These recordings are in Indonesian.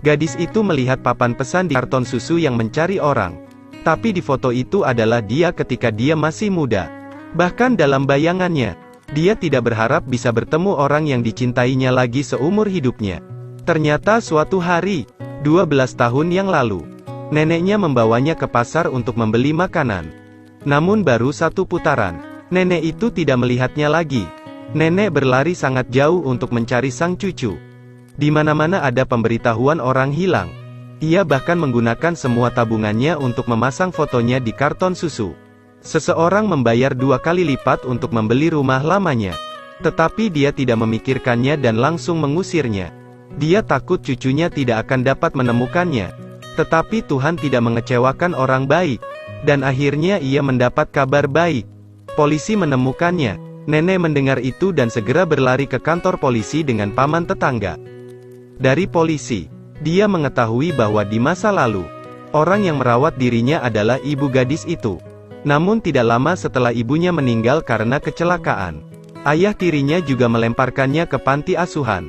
Gadis itu melihat papan pesan di karton susu yang mencari orang. Tapi di foto itu adalah dia ketika dia masih muda. Bahkan dalam bayangannya, dia tidak berharap bisa bertemu orang yang dicintainya lagi seumur hidupnya. Ternyata suatu hari, 12 tahun yang lalu, neneknya membawanya ke pasar untuk membeli makanan. Namun baru satu putaran, nenek itu tidak melihatnya lagi. Nenek berlari sangat jauh untuk mencari sang cucu. Di mana-mana ada pemberitahuan orang hilang. Ia bahkan menggunakan semua tabungannya untuk memasang fotonya di karton susu. Seseorang membayar 2 kali lipat untuk membeli rumah lamanya. Tetapi dia tidak memikirkannya dan langsung mengusirnya. Dia takut cucunya tidak akan dapat menemukannya. Tetapi Tuhan tidak mengecewakan orang baik. Dan akhirnya ia mendapat kabar baik. Polisi menemukannya. Nenek mendengar itu dan segera berlari ke kantor polisi dengan paman tetangga. Dari polisi, dia mengetahui bahwa di masa lalu, orang yang merawat dirinya adalah ibu gadis itu. Namun tidak lama setelah ibunya meninggal karena kecelakaan, ayah tirinya juga melemparkannya ke panti asuhan.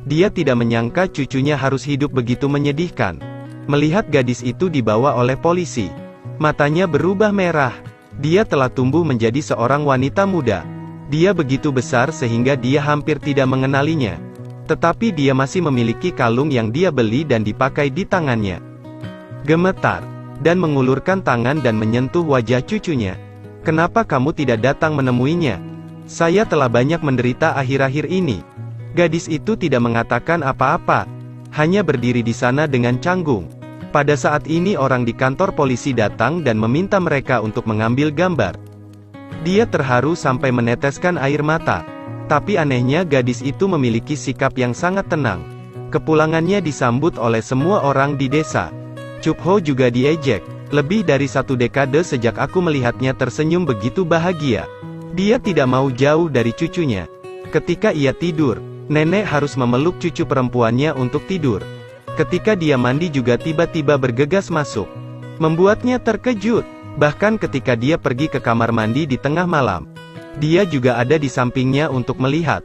Dia tidak menyangka cucunya harus hidup begitu menyedihkan. Melihat gadis itu dibawa oleh polisi, matanya berubah merah. Dia telah tumbuh menjadi seorang wanita muda. Dia begitu besar sehingga dia hampir tidak mengenalinya. Tetapi dia masih memiliki kalung yang dia beli dan dipakai di tangannya. Gemetar, dan mengulurkan tangan dan menyentuh wajah cucunya. "Kenapa kamu tidak datang menemuinya? Saya telah banyak menderita akhir-akhir ini." Gadis itu tidak mengatakan apa-apa, hanya berdiri di sana dengan canggung. Pada saat ini orang di kantor polisi datang dan meminta mereka untuk mengambil gambar. Dia terharu sampai meneteskan air mata. Tapi anehnya gadis itu memiliki sikap yang sangat tenang. Kepulangannya disambut oleh semua orang di desa. Chupho juga diejek. Lebih dari 1 dekade sejak aku melihatnya tersenyum begitu bahagia. Dia tidak mau jauh dari cucunya. Ketika ia tidur, nenek harus memeluk cucu perempuannya untuk tidur. Ketika dia mandi juga tiba-tiba bergegas masuk. Membuatnya terkejut. Bahkan ketika dia pergi ke kamar mandi di tengah malam, dia juga ada di sampingnya untuk melihat.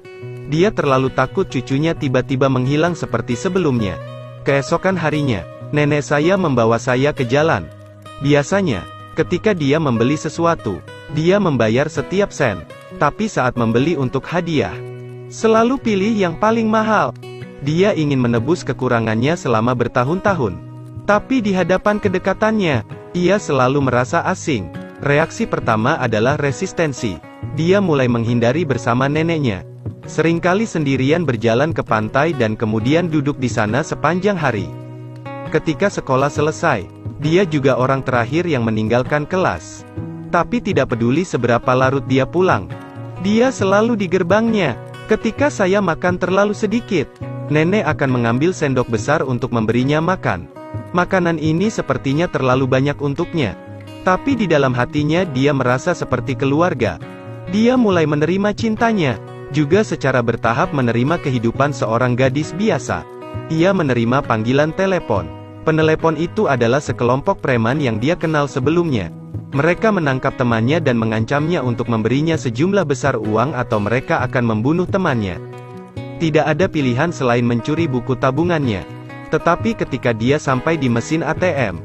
Dia terlalu takut cucunya tiba-tiba menghilang seperti sebelumnya. Keesokan harinya, nenek saya membawa saya ke jalan. Biasanya, ketika dia membeli sesuatu, dia membayar setiap sen. Tapi saat membeli untuk hadiah, selalu pilih yang paling mahal. Dia ingin menebus kekurangannya selama bertahun-tahun. Tapi di hadapan kedekatannya, ia selalu merasa asing. Reaksi pertama adalah resistensi. Dia mulai menghindari bersama neneknya. Seringkali sendirian berjalan ke pantai dan kemudian duduk di sana sepanjang hari. Ketika sekolah selesai, dia juga orang terakhir yang meninggalkan kelas. Tapi tidak peduli seberapa larut dia pulang, dia selalu di gerbangnya. Ketika saya makan terlalu sedikit, nenek akan mengambil sendok besar untuk memberinya makan. Makanan ini sepertinya terlalu banyak untuknya. Tapi di dalam hatinya dia merasa seperti keluarga. Dia mulai menerima cintanya, juga secara bertahap menerima kehidupan seorang gadis biasa. Ia menerima panggilan telepon. Penelepon itu adalah sekelompok preman yang dia kenal sebelumnya. Mereka menangkap temannya dan mengancamnya untuk memberinya sejumlah besar uang atau mereka akan membunuh temannya. Tidak ada pilihan selain mencuri buku tabungannya. Tetapi ketika dia sampai di mesin ATM,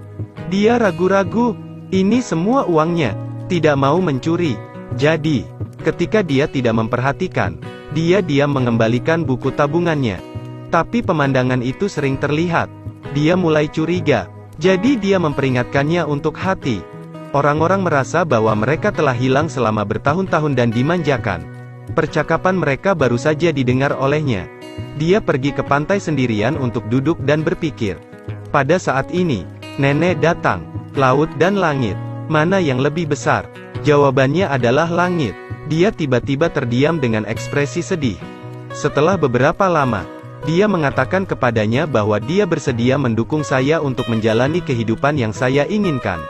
dia ragu-ragu. Ini semua uangnya, tidak mau mencuri. Jadi, ketika dia tidak memperhatikan, dia diam mengembalikan buku tabungannya. Tapi pemandangan itu sering terlihat. Dia mulai curiga. Jadi dia memperingatkannya untuk hati. Orang-orang merasa bahwa mereka telah hilang selama bertahun-tahun dan dimanjakan. Percakapan mereka baru saja didengar olehnya. Dia pergi ke pantai sendirian untuk duduk dan berpikir. Pada saat ini, nenek datang. Laut dan langit, mana yang lebih besar? Jawabannya adalah langit. Dia tiba-tiba terdiam dengan ekspresi sedih. Setelah beberapa lama, dia mengatakan kepadanya bahwa dia bersedia mendukung saya untuk menjalani kehidupan yang saya inginkan.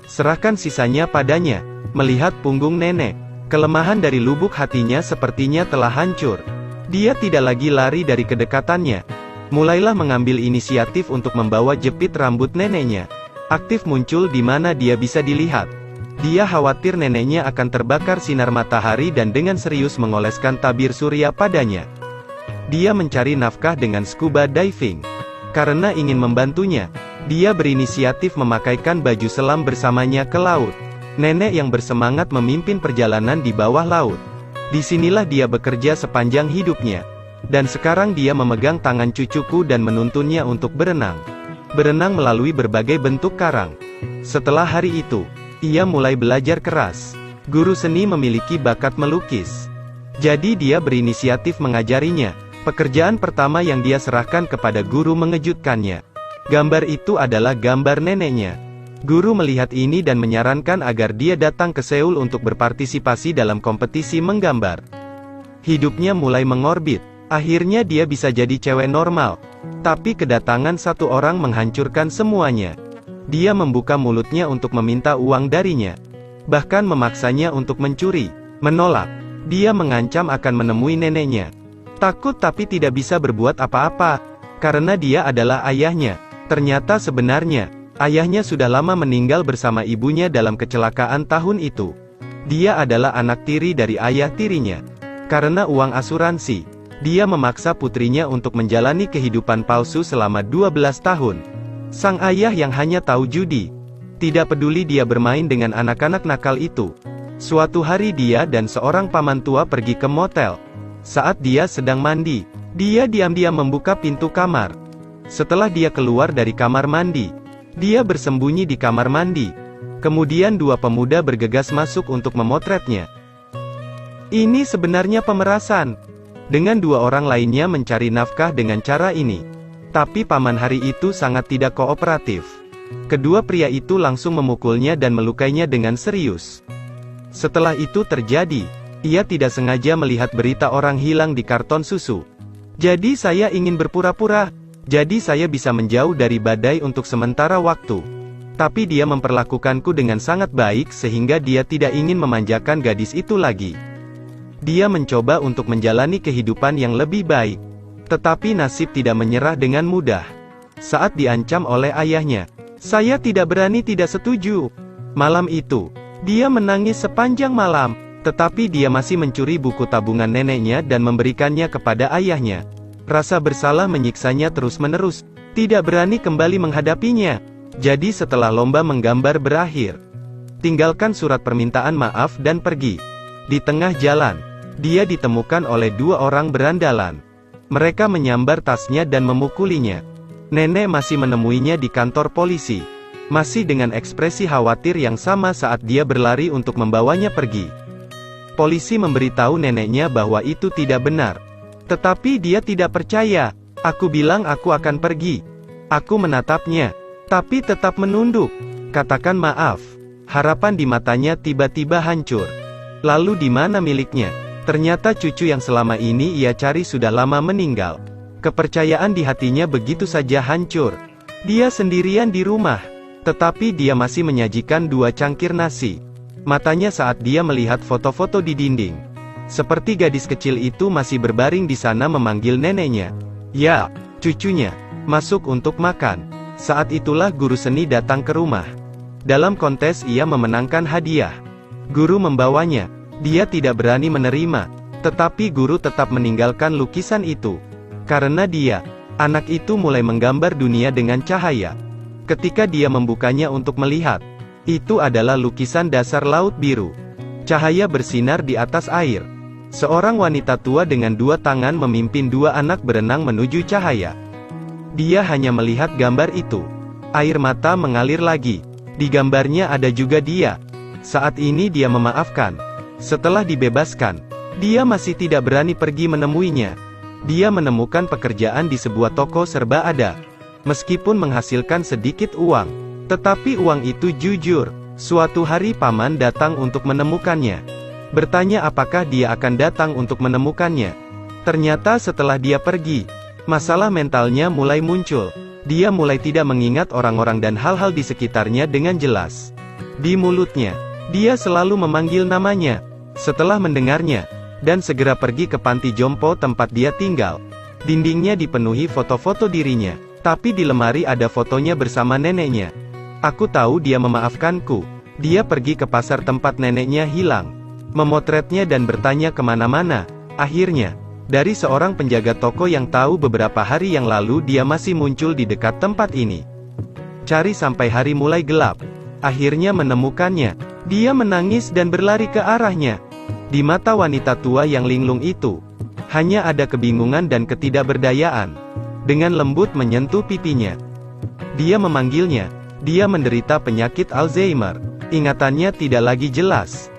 Serahkan sisanya padanya. Melihat punggung nenek, kelemahan dari lubuk hatinya sepertinya telah hancur. Dia tidak lagi lari dari kedekatannya. Mulailah mengambil inisiatif untuk membawa jepit rambut neneknya. Aktif muncul di mana dia bisa dilihat. Dia khawatir neneknya akan terbakar sinar matahari dan dengan serius mengoleskan tabir surya padanya. Dia mencari nafkah dengan scuba diving. Karena ingin membantunya, dia berinisiatif memakaikan baju selam bersamanya ke laut. Nenek yang bersemangat memimpin perjalanan di bawah laut. Disinilah dia bekerja sepanjang hidupnya. Dan sekarang dia memegang tangan cucuku dan menuntunnya untuk berenang. Berenang melalui berbagai bentuk karang. Setelah hari itu, ia mulai belajar keras. Guru seni memiliki bakat melukis. Jadi dia berinisiatif mengajarinya. Pekerjaan pertama yang dia serahkan kepada guru mengejutkannya. Gambar itu adalah gambar neneknya. Guru melihat ini dan menyarankan agar dia datang ke Seoul untuk berpartisipasi dalam kompetisi menggambar. Hidupnya mulai mengorbit. Akhirnya dia bisa jadi cewek normal. Tapi kedatangan satu orang menghancurkan semuanya. Dia membuka mulutnya untuk meminta uang darinya. Bahkan memaksanya untuk mencuri. Menolak. Dia mengancam akan menemui neneknya. Takut tapi tidak bisa berbuat apa-apa. Karena dia adalah ayahnya. Ternyata sebenarnya, ayahnya sudah lama meninggal bersama ibunya dalam kecelakaan tahun itu. Dia adalah anak tiri dari ayah tirinya. Karena uang asuransi, dia memaksa putrinya untuk menjalani kehidupan palsu selama 12 tahun. Sang ayah yang hanya tahu judi. Tidak peduli dia bermain dengan anak-anak nakal itu. Suatu hari dia dan seorang paman tua pergi ke motel. Saat dia sedang mandi, dia diam-diam membuka pintu kamar. Setelah dia keluar dari kamar mandi, dia bersembunyi di kamar mandi. Kemudian dua pemuda bergegas masuk untuk memotretnya. Ini sebenarnya pemerasan. Dengan dua orang lainnya mencari nafkah dengan cara ini. Tapi paman hari itu sangat tidak kooperatif. Kedua pria itu langsung memukulnya dan melukainya dengan serius. Setelah itu terjadi, ia tidak sengaja melihat berita orang hilang di karton susu. Jadi saya ingin berpura-pura. Jadi saya bisa menjauh dari badai untuk sementara waktu. Tapi dia memperlakukanku dengan sangat baik sehingga dia tidak ingin memanjakan gadis itu lagi. Dia mencoba untuk menjalani kehidupan yang lebih baik. Tetapi nasib tidak menyerah dengan mudah. Saat diancam oleh ayahnya, saya tidak berani tidak setuju. Malam itu, dia menangis sepanjang malam. Tetapi dia masih mencuri buku tabungan neneknya dan memberikannya kepada ayahnya. Rasa bersalah menyiksanya terus-menerus. Tidak berani kembali menghadapinya. Jadi setelah lomba menggambar berakhir, tinggalkan surat permintaan maaf dan pergi. Di tengah jalan, dia ditemukan oleh dua orang berandalan. Mereka menyambar tasnya dan memukulinya. Nenek masih menemuinya di kantor polisi. Masih dengan ekspresi khawatir yang sama saat dia berlari untuk membawanya pergi. Polisi memberitahu neneknya bahwa itu tidak benar. Tetapi dia tidak percaya. Aku bilang aku akan pergi. Aku menatapnya. Tapi tetap menunduk. Katakan maaf. Harapan di matanya tiba-tiba hancur. Lalu di mana miliknya? Ternyata cucu yang selama ini ia cari sudah lama meninggal. Kepercayaan di hatinya begitu saja hancur. Dia sendirian di rumah. Tetapi dia masih menyajikan 2 cangkir nasi. Matanya saat dia melihat foto-foto di dinding. Seperti gadis kecil itu masih berbaring di sana memanggil neneknya. Ya, cucunya. Masuk untuk makan. Saat itulah guru seni datang ke rumah. Dalam kontes ia memenangkan hadiah. Guru membawanya. Dia tidak berani menerima. Tetapi guru tetap meninggalkan lukisan itu. Karena dia, anak itu mulai menggambar dunia dengan cahaya. Ketika dia membukanya untuk melihat, itu adalah lukisan dasar laut biru. Cahaya bersinar di atas air. Seorang wanita tua dengan 2 tangan memimpin 2 anak berenang menuju cahaya. Dia hanya melihat gambar itu. Air mata mengalir lagi. Di gambarnya ada juga dia. Saat ini dia memaafkan. Setelah dibebaskan, dia masih tidak berani pergi menemuinya. Dia menemukan pekerjaan di sebuah toko serba ada. Meskipun menghasilkan sedikit uang, tetapi uang itu jujur. Suatu hari paman datang untuk menemukannya. Bertanya apakah dia akan datang untuk menemukannya. Ternyata setelah dia pergi, masalah mentalnya mulai muncul. Dia mulai tidak mengingat orang-orang dan hal-hal di sekitarnya dengan jelas. Di mulutnya, dia selalu memanggil namanya. Setelah mendengarnya, dan segera pergi ke panti jompo tempat dia tinggal. Dindingnya dipenuhi foto-foto dirinya, tapi di lemari ada fotonya bersama neneknya. Aku tahu dia memaafkanku. Dia pergi ke pasar tempat neneknya hilang. Memotretnya dan bertanya kemana-mana. Akhirnya, Dari seorang penjaga toko yang tahu beberapa hari yang lalu dia masih muncul di dekat tempat ini. Cari sampai hari mulai gelap. Akhirnya menemukannya. Dia menangis dan berlari ke arahnya. Di mata wanita tua yang linglung itu, hanya ada kebingungan dan ketidakberdayaan. Dengan lembut menyentuh pipinya. Dia memanggilnya. Dia menderita penyakit Alzheimer. Ingatannya tidak lagi jelas.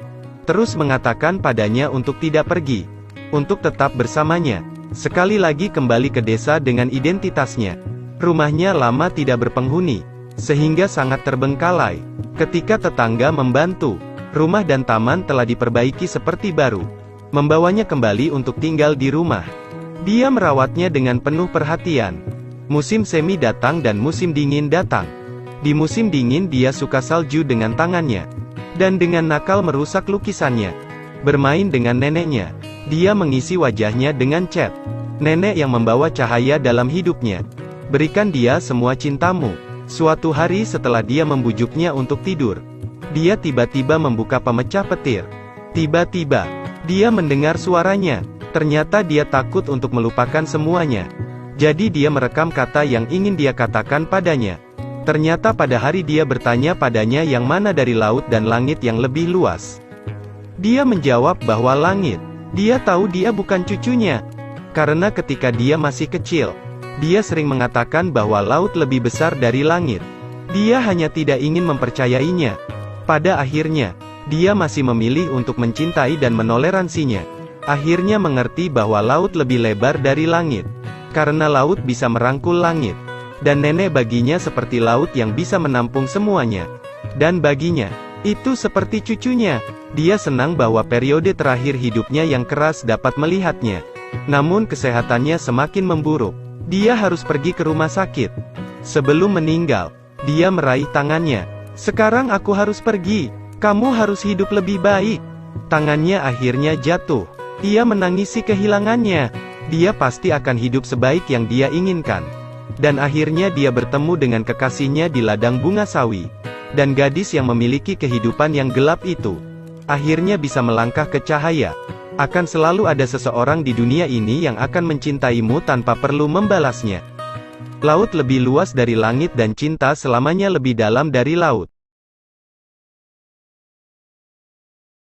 Terus mengatakan padanya untuk tidak pergi. Untuk tetap bersamanya. Sekali lagi kembali ke desa dengan identitasnya. Rumahnya lama tidak berpenghuni, sehingga sangat terbengkalai. Ketika tetangga membantu, rumah dan taman telah diperbaiki seperti baru. Membawanya kembali untuk tinggal di rumah. Dia merawatnya dengan penuh perhatian. Musim semi datang dan musim dingin datang. Di musim dingin dia suka salju dengan tangannya. Dan dengan nakal merusak lukisannya. Bermain dengan neneknya. Dia mengisi wajahnya dengan cat. Nenek yang membawa cahaya dalam hidupnya. Berikan dia semua cintamu. Suatu hari setelah dia membujuknya untuk tidur, dia tiba-tiba membuka pemecah petir. Tiba-tiba, dia mendengar suaranya. Ternyata dia takut untuk melupakan semuanya. Jadi dia merekam kata yang ingin dia katakan padanya. Ternyata pada hari dia bertanya padanya yang mana dari laut dan langit yang lebih luas. Dia menjawab bahwa langit. Dia tahu dia bukan cucunya. Karena ketika dia masih kecil, dia sering mengatakan bahwa laut lebih besar dari langit. Dia hanya tidak ingin mempercayainya. Pada akhirnya, dia masih memilih untuk mencintai dan menoleransinya. Akhirnya mengerti bahwa laut lebih lebar dari langit. Karena laut bisa merangkul langit. Dan nenek baginya seperti laut yang bisa menampung semuanya. Dan baginya, itu seperti cucunya. Dia senang bahwa periode terakhir hidupnya yang keras dapat melihatnya. Namun kesehatannya semakin memburuk. Dia harus pergi ke rumah sakit. Sebelum meninggal, dia meraih tangannya. Sekarang aku harus pergi. Kamu harus hidup lebih baik. Tangannya akhirnya jatuh. Ia menangisi kehilangannya. Dia pasti akan hidup sebaik yang dia inginkan. Dan akhirnya dia bertemu dengan kekasihnya di ladang bunga sawi. Dan gadis yang memiliki kehidupan yang gelap itu akhirnya bisa melangkah ke cahaya. Akan selalu ada seseorang di dunia ini yang akan mencintaimu tanpa perlu membalasnya. Laut lebih luas dari langit dan cinta selamanya lebih dalam dari laut.